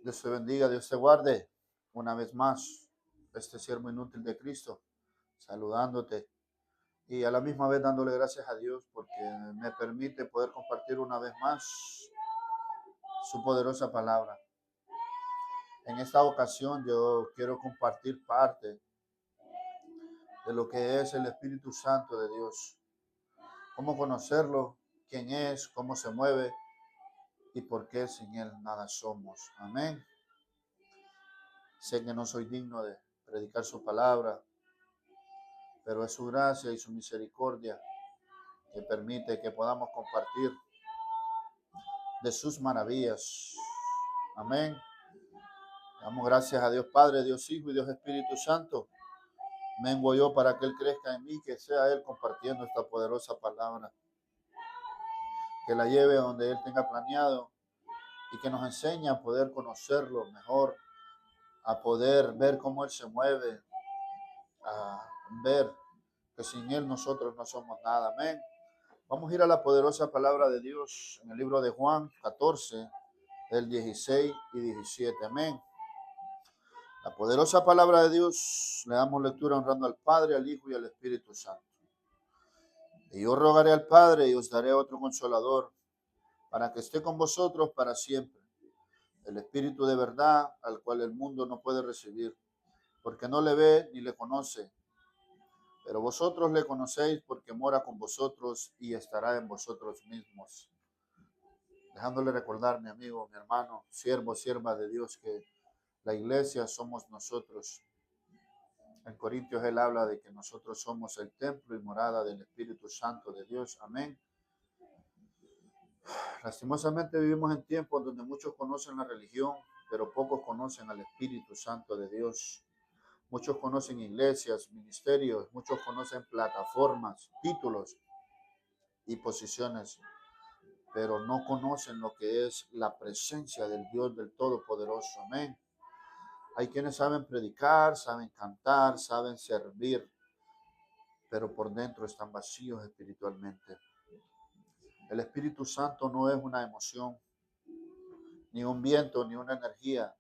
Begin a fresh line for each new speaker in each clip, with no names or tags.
Dios te bendiga, Dios te guarde. Una vez más, este siervo inútil de Cristo, saludándote y a la misma vez dándole gracias a Dios porque me permite poder compartir una vez más su poderosa palabra. En esta ocasión yo quiero compartir parte de lo que es el Espíritu Santo de Dios. Cómo conocerlo, quién es, cómo se mueve y por qué sin Él nada somos. Amén. Sé que no soy digno de predicar su palabra, pero es su gracia y su misericordia que permite que podamos compartir de sus maravillas. Amén. Damos gracias a Dios Padre, Dios Hijo y Dios Espíritu Santo. Mengo yo para que Él crezca en mí, que sea Él compartiendo esta poderosa palabra, que la lleve donde Él tenga planeado y que nos enseñe a poder conocerlo mejor, a poder ver cómo Él se mueve, a ver que sin Él nosotros no somos nada. Amén. Vamos a ir a la poderosa palabra de Dios en el libro de Juan 14, el 16 y 17. Amén. La poderosa palabra de Dios, le damos lectura honrando al Padre, al Hijo y al Espíritu Santo. Y yo rogaré al Padre y os daré otro consolador para que esté con vosotros para siempre. El Espíritu de verdad, al cual el mundo no puede recibir, porque no le ve ni le conoce. Pero vosotros le conocéis porque mora con vosotros y estará en vosotros mismos. Dejándole recordar, mi amigo, mi hermano, siervo, sierva de Dios, que la iglesia somos nosotros. En Corintios él habla de que nosotros somos el templo y morada del Espíritu Santo de Dios. Amén. Lastimosamente vivimos en tiempos donde muchos conocen la religión, pero pocos conocen al Espíritu Santo de Dios. Muchos conocen iglesias, ministerios, muchos conocen plataformas, títulos y posiciones, pero no conocen lo que es la presencia del Dios del Todopoderoso. Amén. Hay quienes saben predicar, saben cantar, saben servir, pero por dentro están vacíos espiritualmente. El Espíritu Santo no es una emoción, ni un viento, ni una energía.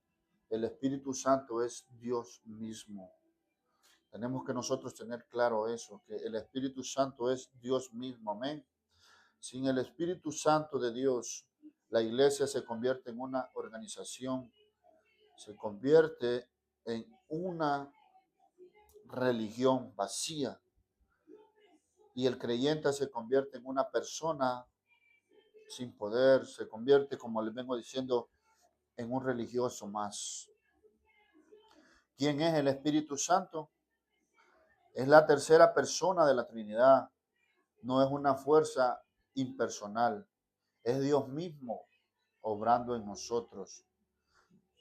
El Espíritu Santo es Dios mismo. Tenemos que nosotros tener claro eso, que el Espíritu Santo es Dios mismo. Amén. Sin el Espíritu Santo de Dios, la iglesia se convierte en una organización, se convierte en una religión vacía y el creyente se convierte en una persona sin poder, se convierte, como les vengo diciendo, en un religioso más. ¿Quién es el Espíritu Santo? Es la tercera persona de la Trinidad, no es una fuerza impersonal, es Dios mismo obrando en nosotros.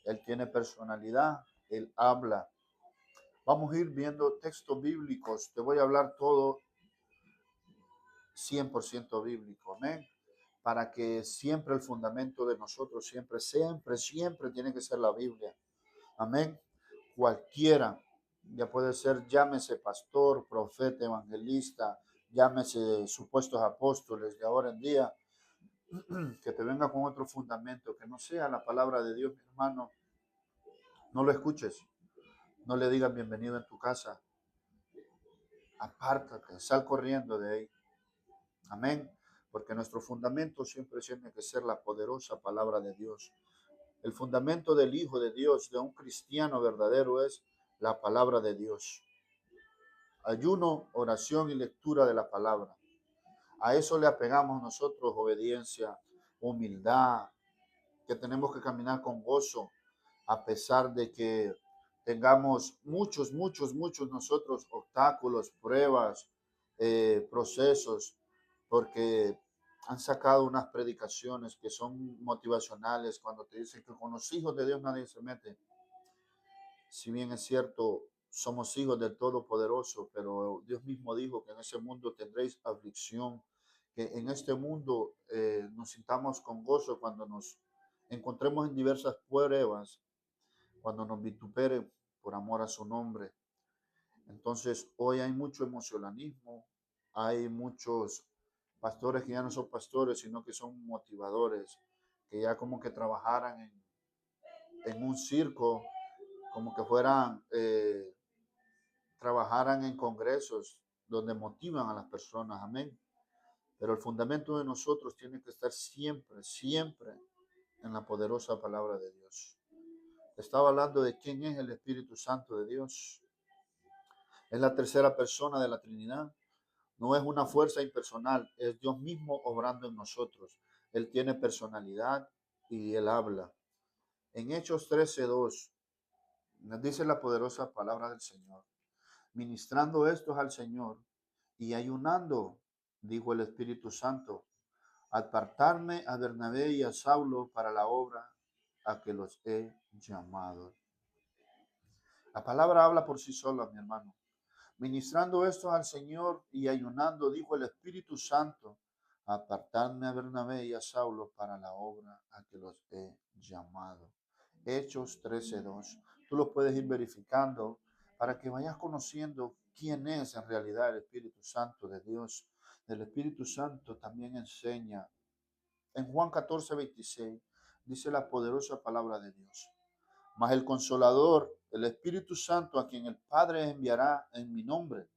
Él tiene personalidad, Él habla. Vamos a ir viendo textos bíblicos, te voy a hablar todo 100% bíblico, amén. Para que siempre el fundamento de nosotros, siempre tiene que ser la Biblia, amén. Cualquiera, ya puede ser, llámese pastor, profeta, evangelista, llámese supuestos apóstoles de ahora en día, que te venga con otro fundamento, que no sea la palabra de Dios, mi hermano, no lo escuches, no le digas bienvenido en tu casa, apártate, sal corriendo de ahí. Amén. Porque nuestro fundamento siempre tiene que ser la poderosa palabra de Dios. El fundamento del Hijo de Dios, de un cristiano verdadero, es la palabra de Dios. Ayuno, oración y lectura de la palabra. A eso le apegamos nosotros obediencia, humildad, que tenemos que caminar con gozo, a pesar de que tengamos muchos nosotros obstáculos, pruebas, procesos, porque han sacado unas predicaciones que son motivacionales cuando te dicen que con los hijos de Dios nadie se mete. Si bien es cierto, somos hijos del Todopoderoso, pero Dios mismo dijo que en ese mundo tendréis aflicción, que en este mundo nos sintamos con gozo cuando nos encontremos en diversas pruebas, cuando nos vituperen por amor a su nombre. Entonces, hoy hay mucho emocionalismo, hay muchos pastores que ya no son pastores, sino que son motivadores, que ya como que trabajaran en un circo, como que fueran, trabajaran en congresos donde motivan a las personas, amén. Pero el fundamento de nosotros tiene que estar siempre, siempre en la poderosa palabra de Dios. Estaba hablando de quién es el Espíritu Santo de Dios. Es la tercera persona de la Trinidad. No es una fuerza impersonal, es Dios mismo obrando en nosotros. Él tiene personalidad y Él habla. En Hechos 13:2 nos dice la poderosa palabra del Señor. Ministrando estos al Señor y ayunando, dijo el Espíritu Santo, apartarme a Bernabé y a Saulo para la obra a que los he llamado. La palabra habla por sí sola, mi hermano. Ministrando esto al Señor y ayunando, dijo el Espíritu Santo, apartarme a Bernabé y a Saulo para la obra a que los he llamado. Hechos 13:2. Tú lo puedes ir verificando para que vayas conociendo quién es en realidad el Espíritu Santo de Dios. El Espíritu Santo también enseña. En Juan 14:26 dice la poderosa palabra de Dios. Mas el Consolador, el Espíritu Santo, a quien el Padre enviará en mi nombre,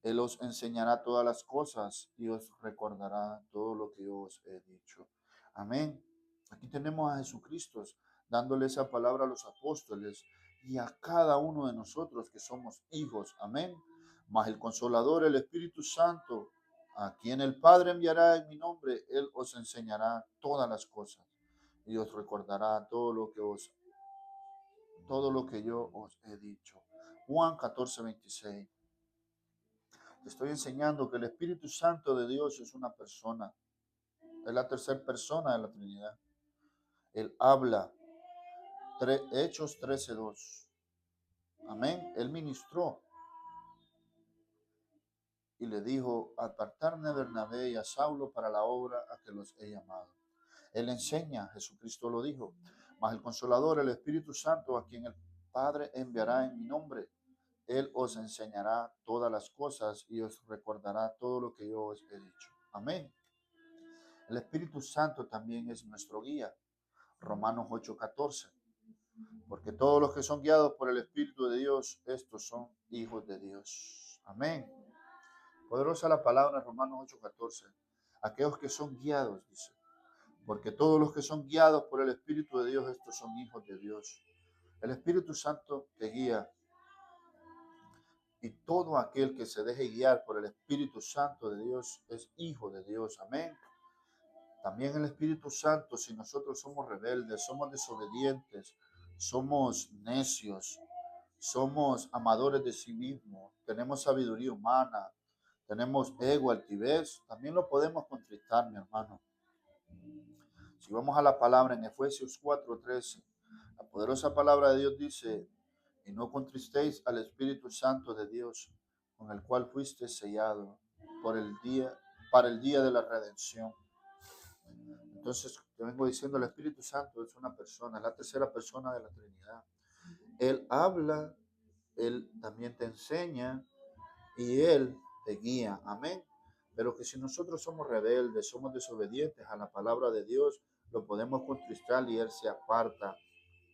Él os enseñará todas las cosas y os recordará todo lo que yo os he dicho. Amén. Aquí tenemos a Jesucristo dándole esa palabra a los apóstoles y a cada uno de nosotros que somos hijos. Amén. Mas el Consolador, el Espíritu Santo, a quien el Padre enviará en mi nombre, Él os enseñará todas las cosas y os recordará todo lo que yo os he dicho. Juan 14:26. Te estoy enseñando que el Espíritu Santo de Dios es una persona. Es la tercera persona de la Trinidad. Él habla. Hechos 13:2. Amén. Él ministró y le dijo, apartarme a Bernabé y a Saulo para la obra a que los he llamado. Él enseña, Jesucristo lo dijo, mas el Consolador, el Espíritu Santo, a quien el Padre enviará en mi nombre, Él os enseñará todas las cosas y os recordará todo lo que yo os he dicho. Amén. El Espíritu Santo también es nuestro guía. Romanos 8:14. Porque todos los que son guiados por el Espíritu de Dios, estos son hijos de Dios. Amén. Poderosa la palabra en Romanos 8:14. Aquellos que son guiados, dice. Porque todos los que son guiados por el Espíritu de Dios, estos son hijos de Dios. El Espíritu Santo te guía. Y todo aquel que se deje guiar por el Espíritu Santo de Dios es hijo de Dios. Amén. También el Espíritu Santo, si nosotros somos rebeldes, somos desobedientes, somos necios, somos amadores de sí mismos, tenemos sabiduría humana, tenemos ego, altivez, también lo podemos contristar, mi hermano. Si vamos a la palabra en Efesios 4:13, la poderosa palabra de Dios dice, y no contristéis al Espíritu Santo de Dios, con el cual fuiste sellado para el día de la redención. Entonces, te vengo diciendo, el Espíritu Santo es una persona, es la tercera persona de la Trinidad. Él habla, Él también te enseña y Él te guía. Amén. Pero que si nosotros somos rebeldes, somos desobedientes a la palabra de Dios, lo podemos contristar y Él se aparta.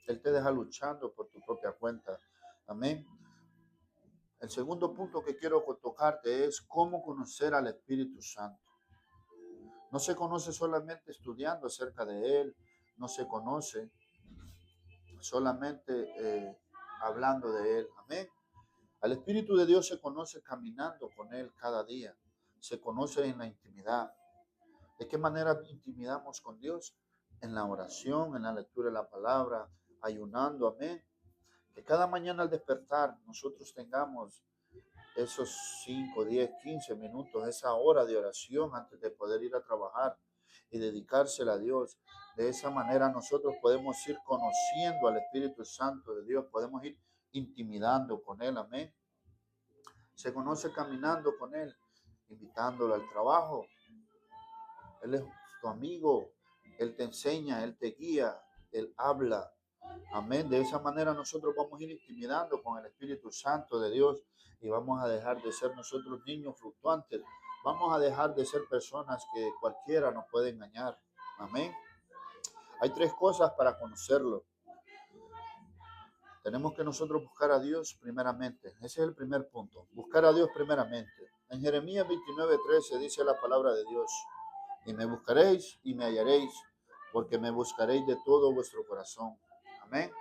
Él te deja luchando por tu propia cuenta. Amén. El segundo punto que quiero tocarte es cómo conocer al Espíritu Santo. No se conoce solamente estudiando acerca de Él, no se conoce solamente hablando de Él. Amén. Al Espíritu de Dios se conoce caminando con Él cada día, se conoce en la intimidad. ¿De qué manera intimidamos con Dios? En la oración, en la lectura de la palabra, ayunando, amén. Que cada mañana al despertar nosotros tengamos esos 5, 10, 15 minutos, esa hora de oración antes de poder ir a trabajar y dedicársela a Dios. De esa manera nosotros podemos ir conociendo al Espíritu Santo de Dios, podemos ir intimidando con Él, amén. Se conoce caminando con Él, invitándolo al trabajo. Él es tu amigo, Él te enseña, Él te guía, Él habla. Amén. De esa manera nosotros vamos a ir intimidando con el Espíritu Santo de Dios y vamos a dejar de ser nosotros niños fluctuantes. Vamos a dejar de ser personas que cualquiera nos puede engañar. Amén. Hay tres cosas para conocerlo. Tenemos que nosotros buscar a Dios primeramente. Ese es el primer punto. Buscar a Dios primeramente. En Jeremías 29:13 dice la palabra de Dios. Y me buscaréis y me hallaréis, porque me buscaréis de todo vuestro corazón. Amén.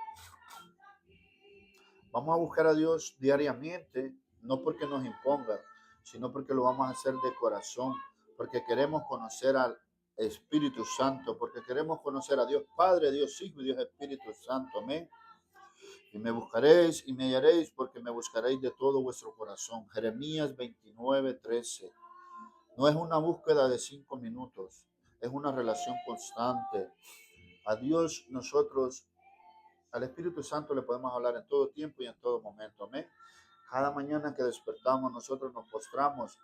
Vamos a buscar a Dios diariamente, no porque nos imponga, sino porque lo vamos a hacer de corazón, porque queremos conocer al Espíritu Santo, porque queremos conocer a Dios Padre, Dios Hijo y Dios Espíritu Santo. Amén. Y me buscaréis y me hallaréis, porque me buscaréis de todo vuestro corazón. Jeremías 29:13. No es una búsqueda de 5 minutos, es una relación constante. A Dios nosotros, al Espíritu Santo le podemos hablar en todo tiempo y en todo momento. Amén. Cada mañana que despertamos nosotros nos postramos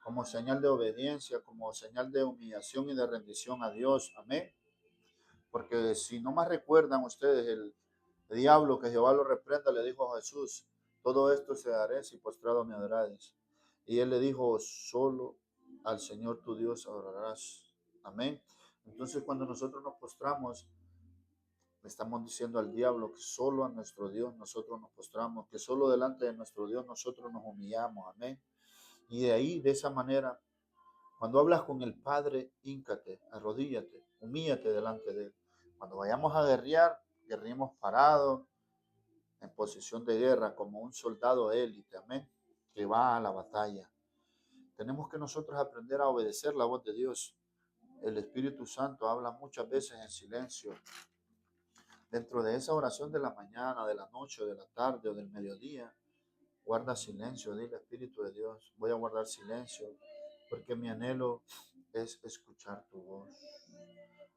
como señal de obediencia, como señal de humillación y de rendición a Dios. Amén. Porque si no más recuerdan ustedes, el diablo, que Jehová lo reprenda, le dijo a Jesús: todo esto se haré si postrado me adorares. Y él le dijo: solo al Señor tu Dios adorarás. Amén. Entonces, cuando nosotros nos postramos, le estamos diciendo al diablo que solo a nuestro Dios nosotros nos postramos, que solo delante de nuestro Dios nosotros nos humillamos. Amén. Y de ahí, de esa manera, cuando hablas con el Padre, híncate, arrodíllate, humíllate delante de Él. Cuando vayamos a guerrear, guerremos parados, en posición de guerra, como un soldado élite, amén, que va a la batalla. Tenemos que nosotros aprender a obedecer la voz de Dios. El Espíritu Santo habla muchas veces en silencio. Dentro de esa oración de la mañana, de la noche, de la tarde o del mediodía, guarda silencio. Dile: Espíritu de Dios, voy a guardar silencio, porque mi anhelo es escuchar tu voz.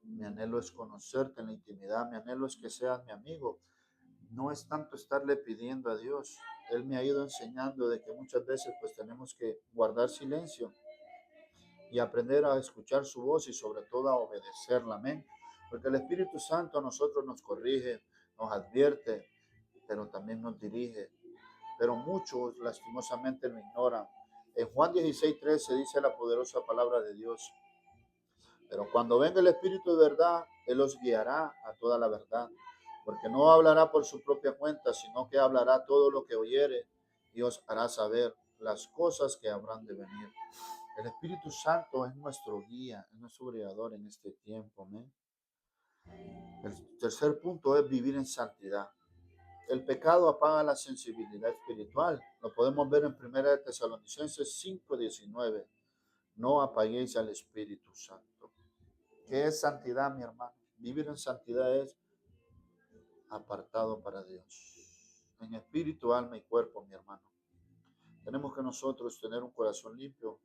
Mi anhelo es conocerte en la intimidad. Mi anhelo es que seas mi amigo. No es tanto estarle pidiendo a Dios. Él me ha ido enseñando de que muchas veces pues tenemos que guardar silencio y aprender a escuchar su voz y sobre todo a obedecerla. Amén. Porque el Espíritu Santo a nosotros nos corrige, nos advierte, pero también nos dirige. Pero muchos lastimosamente lo ignoran. En Juan 16:13 dice la poderosa palabra de Dios: pero cuando venga el Espíritu de verdad, Él os guiará a toda la verdad, porque no hablará por su propia cuenta, sino que hablará todo lo que oyere y os hará saber las cosas que habrán de venir. El Espíritu Santo es nuestro guía, es nuestro guiador en este tiempo. ¿Me? El tercer punto es vivir en santidad. El pecado apaga la sensibilidad espiritual. Lo podemos ver en 1 Tesalonicenses 5:19. No apaguéis al Espíritu Santo. ¿Qué es santidad, mi hermano? Vivir en santidad es apartado para Dios, en espíritu, alma y cuerpo, mi hermano. Tenemos que nosotros tener un corazón limpio,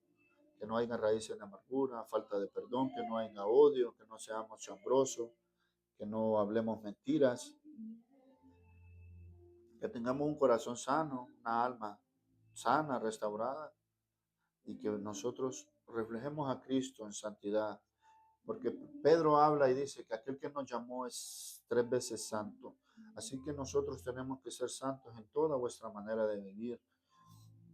que no haya raíces de amargura, falta de perdón, que no haya odio, que no seamos chambrosos, que no hablemos mentiras, que tengamos un corazón sano, una alma sana, restaurada, y que nosotros reflejemos a Cristo en santidad. Porque Pedro habla y dice que aquel que nos llamó es 3 veces santo. Así que nosotros tenemos que ser santos en toda vuestra manera de vivir.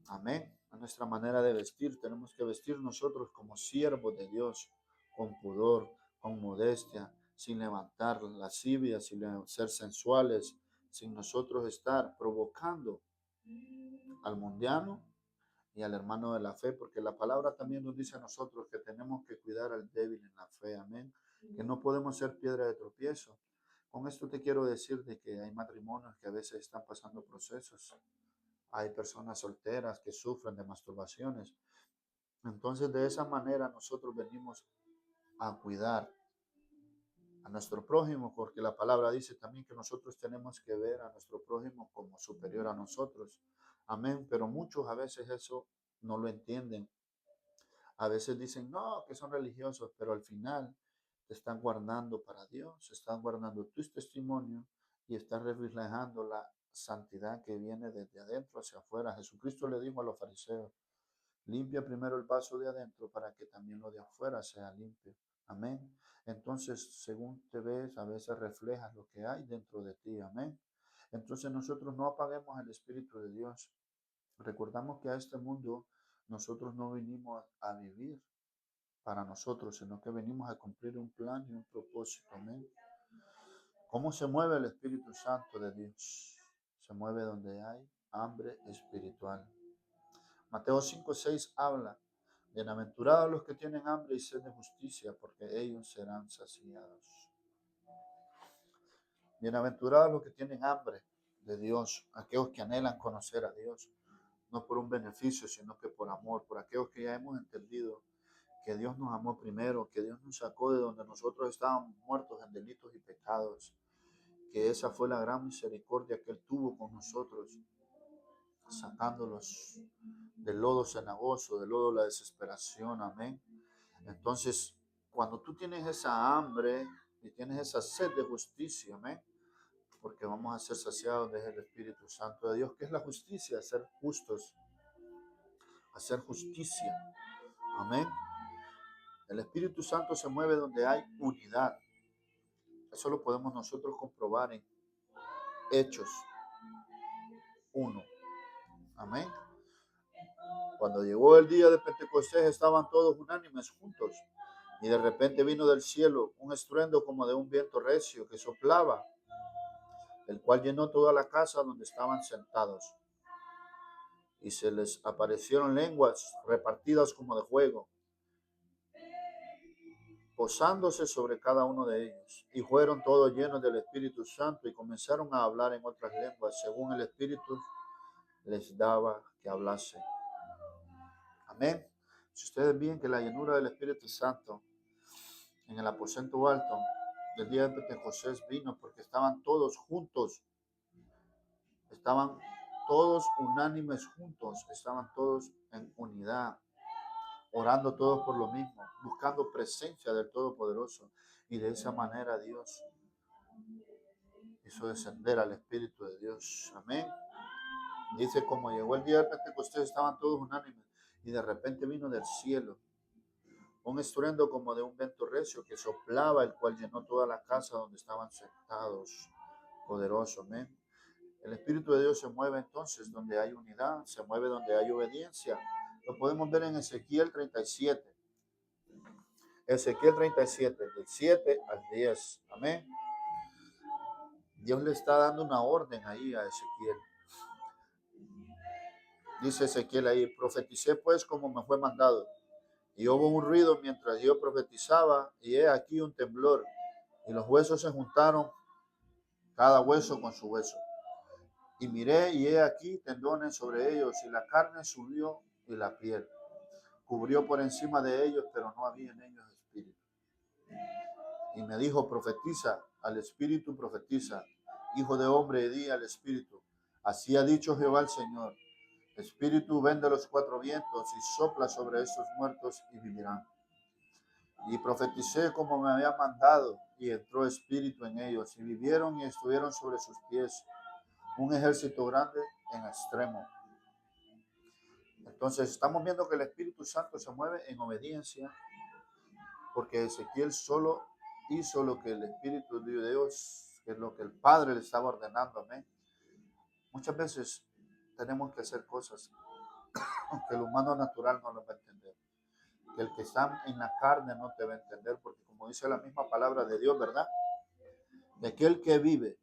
Amén. En nuestra manera de vestir, tenemos que vestir nosotros como siervos de Dios, con pudor, con modestia, sin levantar lascivia, sin ser sensuales, sin nosotros estar provocando al mundiano y al hermano de la fe, porque la palabra también nos dice a nosotros que tenemos que cuidar al débil en la fe, amén, que no podemos ser piedra de tropiezo. Con esto te quiero decir de que hay matrimonios que a veces están pasando procesos, hay personas solteras que sufren de masturbaciones, entonces de esa manera nosotros venimos a cuidar a nuestro prójimo, porque la palabra dice también que nosotros tenemos que ver a nuestro prójimo como superior a nosotros, amén, pero muchos a veces eso no lo entienden. A veces dicen, no, que son religiosos, pero al final te están guardando para Dios, están guardando tus testimonios y están reflejando la santidad que viene desde adentro hacia afuera. Jesucristo le dijo a los fariseos: limpia primero el vaso de adentro para que también lo de afuera sea limpio. Amén. Entonces, según te ves, a veces reflejas lo que hay dentro de ti. Amén. Entonces nosotros no apaguemos el Espíritu de Dios. Recordamos que a este mundo nosotros no vinimos a vivir para nosotros, sino que venimos a cumplir un plan y un propósito. Amén. ¿Cómo se mueve el Espíritu Santo de Dios? se mueve donde hay hambre espiritual. Mateo 5:6 habla: bienaventurados los que tienen hambre y sed de justicia, porque ellos serán saciados. Bienaventurados los que tienen hambre de Dios, aquellos que anhelan conocer a Dios, no por un beneficio, sino que por amor, por aquellos que ya hemos entendido que Dios nos amó primero, que Dios nos sacó de donde nosotros estábamos muertos en delitos y pecados, que esa fue la gran misericordia que Él tuvo con nosotros, sacándolos del lodo cenagoso, del lodo de la desesperación, amén. Entonces, cuando tú tienes esa hambre y tienes esa sed de justicia, amén, porque vamos a ser saciados desde el Espíritu Santo de Dios, que es la justicia, ser justos, hacer justicia, amén. El Espíritu Santo se mueve donde hay unidad. Eso lo podemos nosotros comprobar en Hechos 1, amén. Cuando llegó el día de Pentecostés estaban todos unánimes juntos y de repente vino del cielo un estruendo como de un viento recio que soplaba, el cual llenó toda la casa donde estaban sentados. Y se les aparecieron lenguas repartidas como de fuego, posándose sobre cada uno de ellos. Y fueron todos llenos del Espíritu Santo y comenzaron a hablar en otras lenguas, según el Espíritu les daba que hablasen. Amén. Si ustedes ven que la llenura del Espíritu Santo en el aposento alto del día de Pentecostés vino porque estaban todos juntos, estaban todos unánimes juntos, estaban todos en unidad, orando todos por lo mismo, buscando presencia del Todopoderoso. Y de esa manera Dios hizo descender al Espíritu de Dios. Amén. Dice, como llegó el día de Pentecostés, estaban todos unánimes y de repente vino del cielo un estruendo como de un viento recio que soplaba, el cual llenó toda la casa donde estaban sentados. Poderoso, amén. El Espíritu de Dios se mueve entonces donde hay unidad, se mueve donde hay obediencia. Lo podemos ver en Ezequiel 37. Ezequiel 37, del 7 al 10. Amén. Dios le está dando una orden ahí a Ezequiel. Dice Ezequiel ahí: profeticé pues como me fue mandado. Y hubo un ruido mientras yo profetizaba, y he aquí un temblor, y los huesos se juntaron, cada hueso con su hueso. Y miré, y he aquí tendones sobre ellos, y la carne subió, y la piel cubrió por encima de ellos, pero no había en ellos espíritu. Y me dijo: profetiza al espíritu, profetiza, hijo de hombre, y di al espíritu: así ha dicho Jehová el Señor, espíritu, ven de los cuatro vientos, y sopla sobre estos muertos, y vivirán. Y profeticé como me había mandado, y entró espíritu en ellos, y vivieron y estuvieron sobre sus pies, un ejército grande en extremo. Entonces estamos viendo que el Espíritu Santo se mueve en obediencia, porque Ezequiel solo hizo lo que el Espíritu de Dios, que es lo que el Padre le estaba ordenando. Amén. Muchas veces tenemos que hacer cosas que el humano natural no lo va a entender, que el que está en la carne no te va a entender, porque como dice la misma palabra de Dios, ¿verdad? De aquel que vive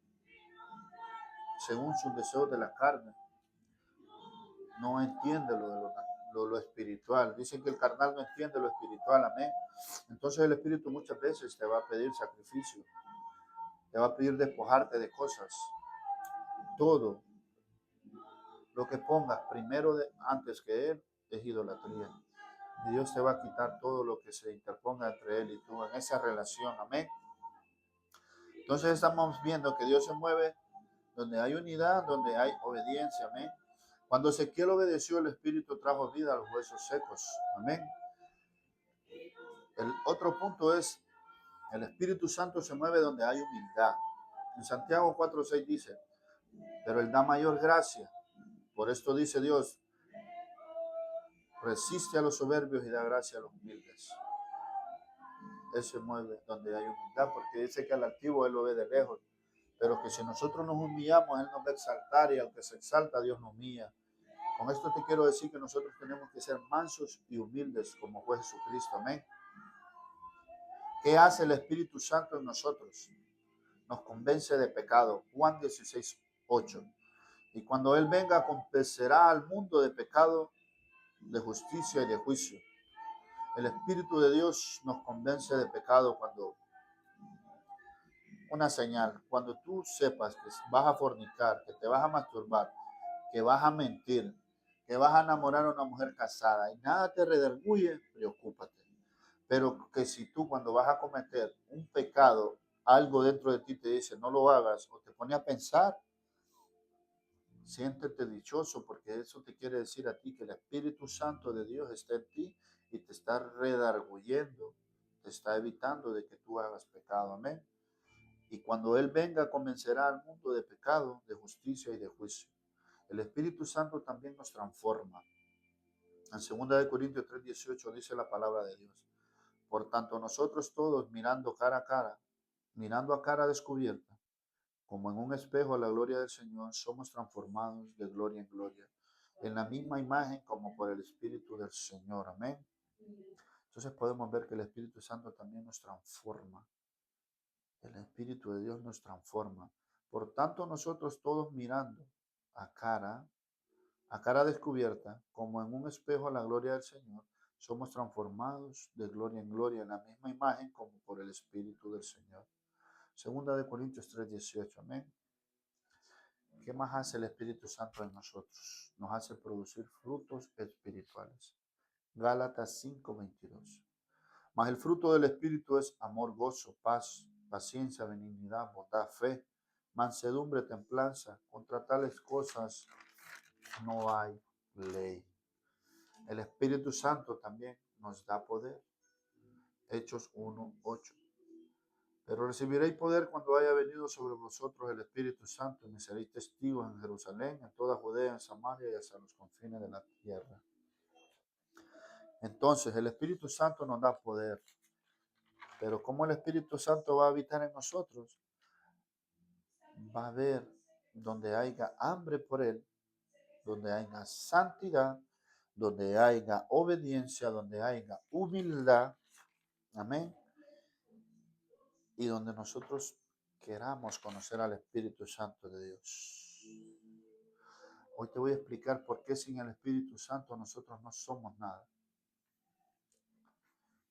según sus deseos de la carne, no entiende lo espiritual. Dicen que el carnal no entiende lo espiritual, amén. Entonces el Espíritu muchas veces te va a pedir sacrificio, te va a pedir despojarte de cosas. Todo lo que pongas primero antes que Él es idolatría. Y Dios te va a quitar todo lo que se interponga entre Él y tú en esa relación, amén. Entonces estamos viendo que Dios se mueve donde hay unidad, donde hay obediencia, amén. Cuando Ezequiel obedeció, el Espíritu trajo vida a los huesos secos, amén. El otro punto es, el Espíritu Santo se mueve donde hay humildad. En Santiago 4:6 dice: pero Él da mayor gracia. Por esto dice Dios: resiste a los soberbios y da gracia a los humildes. Él se mueve donde hay humildad, porque dice que al altivo Él lo ve de lejos, pero que si nosotros nos humillamos, Él nos va a exaltar, y aunque se exalta, Dios nos humilla. Con esto te quiero decir que nosotros tenemos que ser mansos y humildes como fue Jesucristo, amén. ¿Qué hace el Espíritu Santo en nosotros? Nos convence de pecado. Juan 16:8. Y cuando Él venga, convencerá al mundo de pecado, de justicia y de juicio. El Espíritu de Dios nos convence de pecado cuando una señal, cuando tú sepas que vas a fornicar, que te vas a masturbar, que vas a mentir, que vas a enamorar a una mujer casada y nada te redarguye, preocúpate. Pero que si tú cuando vas a cometer un pecado, algo dentro de ti te dice no lo hagas o te pone a pensar, siéntete dichoso porque eso te quiere decir a ti que el Espíritu Santo de Dios está en ti y te está redarguyendo, te está evitando de que tú hagas pecado. Amén. Y cuando Él venga, convencerá al mundo de pecado, de justicia y de juicio. El Espíritu Santo también nos transforma. En 2 Corintios 3:18 dice la palabra de Dios. Por tanto, nosotros todos mirando cara a cara, mirando a cara descubierta, como en un espejo a la gloria del Señor, somos transformados de gloria en gloria, en la misma imagen como por el Espíritu del Señor. Amén. Entonces podemos ver que el Espíritu Santo también nos transforma. El Espíritu de Dios nos transforma. Por tanto, nosotros todos mirando a cara descubierta, como en un espejo a la gloria del Señor, somos transformados de gloria en gloria en la misma imagen como por el Espíritu del Señor. 2 Corintios 3:18. Amén. ¿Qué más hace el Espíritu Santo en nosotros? Nos hace producir frutos espirituales. Gálatas 5:22. Mas el fruto del Espíritu es amor, gozo, paz, paciencia, benignidad, bondad, fe, mansedumbre, templanza. Contra tales cosas no hay ley. El Espíritu Santo también nos da poder. Hechos 1:8. Pero recibiréis poder cuando haya venido sobre vosotros el Espíritu Santo y me seréis testigos en Jerusalén, en toda Judea, en Samaria y hasta los confines de la tierra. Entonces, el Espíritu Santo nos da poder. Pero ¿cómo el Espíritu Santo va a habitar en nosotros? Va a haber donde haya hambre por Él, donde haya santidad, donde haya obediencia, donde haya humildad. Amén. Y donde nosotros queramos conocer al Espíritu Santo de Dios. Hoy te voy a explicar por qué sin el Espíritu Santo nosotros no somos nada.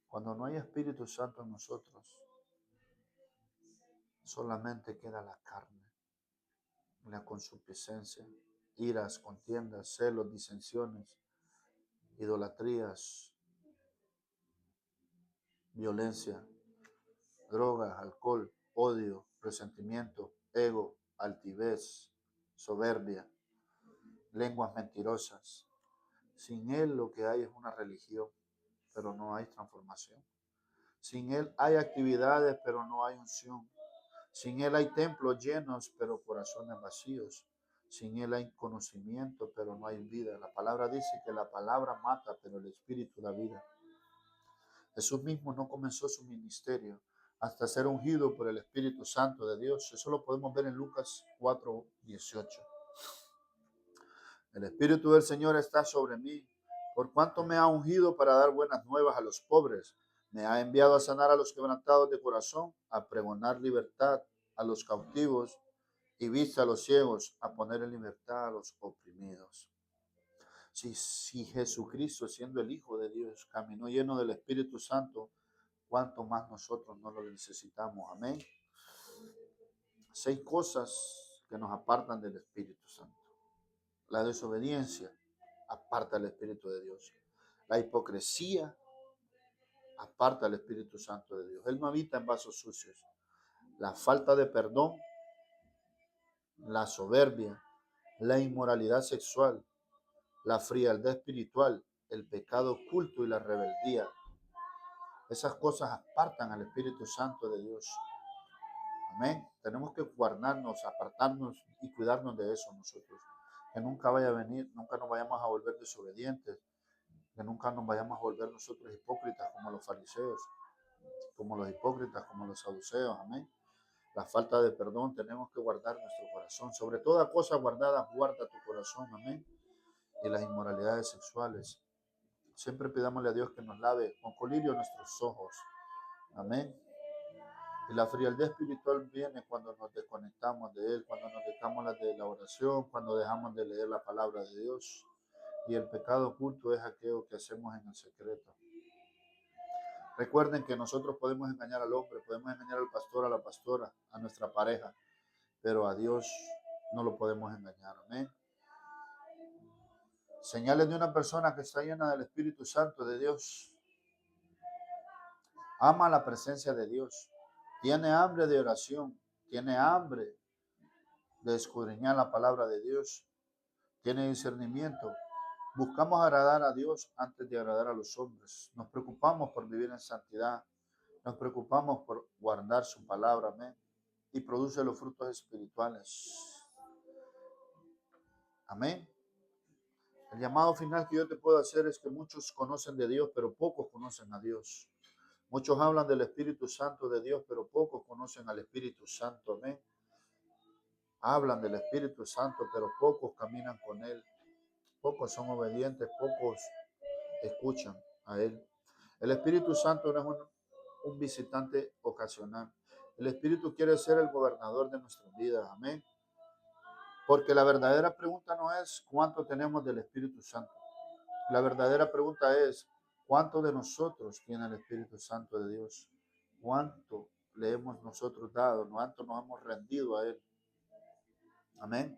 Cuando no hay Espíritu Santo en nosotros, solamente queda la carne, la concupiscencia, iras, contiendas, celos, disensiones, idolatrías, violencia, drogas, alcohol, odio, resentimiento, ego, altivez, soberbia, lenguas mentirosas. Sin Él lo que hay es una religión, pero no hay transformación. Sin Él hay actividades, pero no hay unción. Sin Él hay templos llenos, pero corazones vacíos. Sin Él hay conocimiento, pero no hay vida. La palabra dice que la palabra mata, pero el Espíritu da vida. Jesús mismo no comenzó su ministerio hasta ser ungido por el Espíritu Santo de Dios. Eso lo podemos ver en Lucas 4:18. El Espíritu del Señor está sobre mí, por cuanto me ha ungido para dar buenas nuevas a los pobres. Me ha enviado a sanar a los quebrantados de corazón, a pregonar libertad a los cautivos y vista a los ciegos, a poner en libertad a los oprimidos. Si Jesucristo, siendo el Hijo de Dios, caminó lleno del Espíritu Santo, ¿cuánto más nosotros no lo necesitamos? Amén. 6 cosas que nos apartan del Espíritu Santo. La desobediencia aparta al Espíritu de Dios. La hipocresía aparta al Espíritu Santo de Dios. Él no habita en vasos sucios. La falta de perdón, la soberbia, la inmoralidad sexual, la frialdad espiritual, el pecado oculto y la rebeldía. Esas cosas apartan al Espíritu Santo de Dios. Amén. Tenemos que guardarnos, apartarnos y cuidarnos de eso nosotros. Que nunca vaya a venir, nunca nos vayamos a volver desobedientes, que nunca nos vayamos a volver nosotros hipócritas como los fariseos, como los hipócritas, como los saduceos. Amén. La falta de perdón, tenemos que guardar nuestro corazón. Sobre toda cosa guardada, guarda tu corazón. Amén. Y las inmoralidades sexuales. Siempre pidámosle a Dios que nos lave con colirio nuestros ojos. Amén. Y la frialdad espiritual viene cuando nos desconectamos de Él, cuando nos dejamos de la oración, cuando dejamos de leer la palabra de Dios. Y el pecado oculto es aquello que hacemos en el secreto. Recuerden que nosotros podemos engañar al hombre, podemos engañar al pastor, a la pastora, a nuestra pareja, pero a Dios no lo podemos engañar. Amén. Señales de una persona que está llena del Espíritu Santo de Dios. Ama la presencia de Dios. Tiene hambre de oración. Tiene hambre de escudriñar la palabra de Dios. Tiene discernimiento. Buscamos agradar a Dios antes de agradar a los hombres. Nos preocupamos por vivir en santidad. Nos preocupamos por guardar su palabra. Amén. Y produce los frutos espirituales. Amén. El llamado final que yo te puedo hacer es que muchos conocen de Dios, pero pocos conocen a Dios. Muchos hablan del Espíritu Santo de Dios, pero pocos conocen al Espíritu Santo. Amén. Hablan del Espíritu Santo, pero pocos caminan con Él. Pocos son obedientes, pocos escuchan a Él. El Espíritu Santo no es un visitante ocasional. El Espíritu quiere ser el gobernador de nuestras vidas. Amén. Porque la verdadera pregunta no es cuánto tenemos del Espíritu Santo. La verdadera pregunta es cuánto de nosotros tiene el Espíritu Santo de Dios. Cuánto le hemos nosotros dado, cuánto nos hemos rendido a Él. Amén.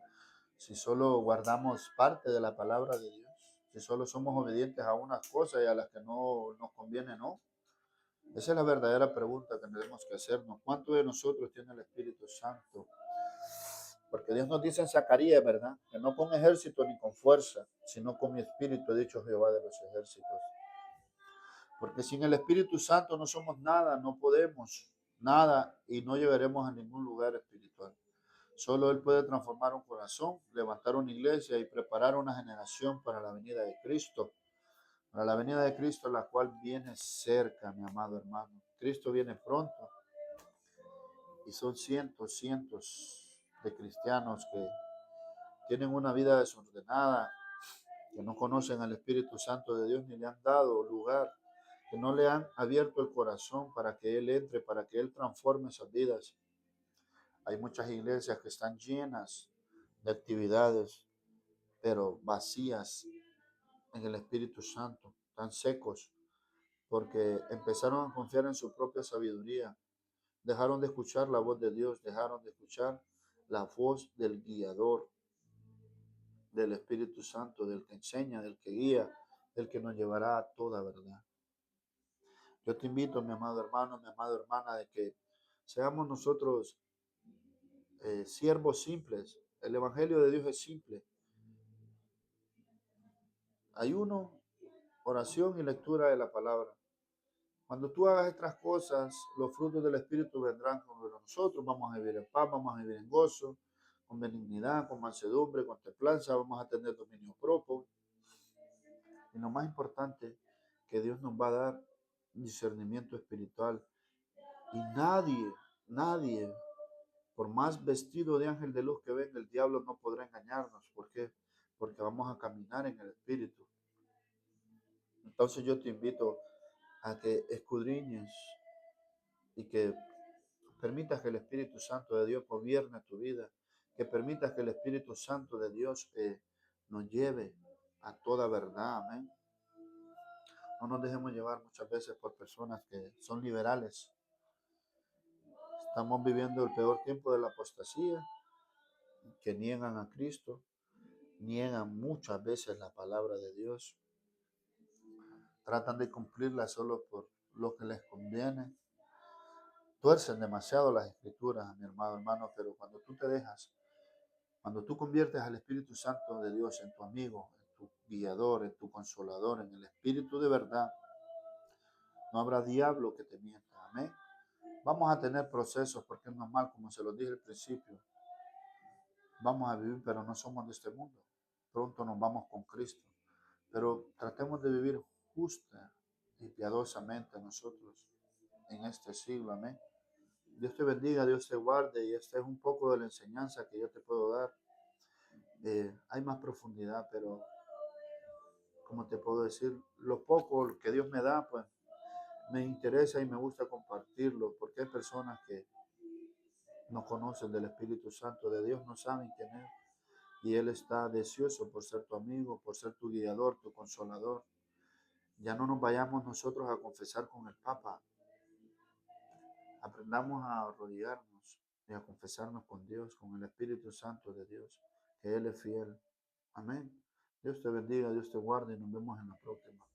Si solo guardamos parte de la palabra de Dios, si solo somos obedientes a unas cosas y a las que no nos conviene, no. Esa es la verdadera pregunta que tenemos que hacernos. ¿Cuánto de nosotros tiene el Espíritu Santo? Porque Dios nos dice en Zacarías, ¿verdad? Que no con ejército ni con fuerza, sino con mi espíritu, ha dicho Jehová de los ejércitos. Porque sin el Espíritu Santo no somos nada, no podemos nada y no llegaremos a ningún lugar espiritual. Solo Él puede transformar un corazón, levantar una iglesia y preparar una generación para la venida de Cristo. Para la venida de Cristo, la cual viene cerca, mi amado hermano. Cristo viene pronto. Y son cientos de cristianos que tienen una vida desordenada, que no conocen al Espíritu Santo de Dios ni le han dado lugar, que no le han abierto el corazón para que Él entre, para que Él transforme esas vidas. Hay muchas iglesias que están llenas de actividades, pero vacías en el Espíritu Santo, tan secos, porque empezaron a confiar en su propia sabiduría, dejaron de escuchar la voz de Dios, dejaron de escuchar la voz del guiador, del Espíritu Santo, del que enseña, del que guía, del que nos llevará a toda verdad. Yo te invito, mi amado hermano, mi amada hermana, de que seamos nosotros siervos simples. El Evangelio de Dios es simple. Ayuno, oración y lectura de la palabra. Cuando tú hagas estas cosas, los frutos del Espíritu vendrán con nosotros. Vamos a vivir en paz, vamos a vivir en gozo, con benignidad, con mansedumbre, con templanza. Vamos a tener dominio propio. Y lo más importante, que Dios nos va a dar discernimiento espiritual. Y nadie, por más vestido de ángel de luz que venga, el diablo no podrá engañarnos. ¿Por qué? Porque vamos a caminar en el Espíritu. Entonces yo te invito a que escudriñes y que permitas que el Espíritu Santo de Dios gobierne tu vida, que permitas que el Espíritu Santo de Dios nos lleve a toda verdad. Amén. No nos dejemos llevar muchas veces por personas que son liberales. Estamos viviendo el peor tiempo de la apostasía, que niegan a Cristo, niegan muchas veces la palabra de Dios, tratan de cumplirla solo por lo que les conviene, tuercen demasiado las escrituras, mi hermano, pero cuando tú te dejas, cuando tú conviertes al Espíritu Santo de Dios en tu amigo, en tu guiador, en tu consolador, en el Espíritu de verdad, no habrá diablo que te mienta. Amén. Vamos a tener procesos porque es normal, como se los dije al principio. Vamos a vivir, pero no somos de este mundo. Pronto nos vamos con Cristo. Pero tratemos de vivir justa y piadosamente nosotros en este siglo. Amén. Dios te bendiga, Dios te guarde, y esta es un poco de la enseñanza que yo te puedo dar. Hay más profundidad, pero como te puedo decir, lo poco que Dios me da, pues me interesa y me gusta compartirlo porque hay personas que no conocen del Espíritu Santo de Dios, no saben quién es. Y Él está deseoso por ser tu amigo, por ser tu guiador, tu consolador. Ya no nos vayamos nosotros a confesar con el Papa. Aprendamos a arrodillarnos y a confesarnos con Dios, con el Espíritu Santo de Dios, que Él es fiel. Amén. Dios te bendiga, Dios te guarde y nos vemos en la próxima.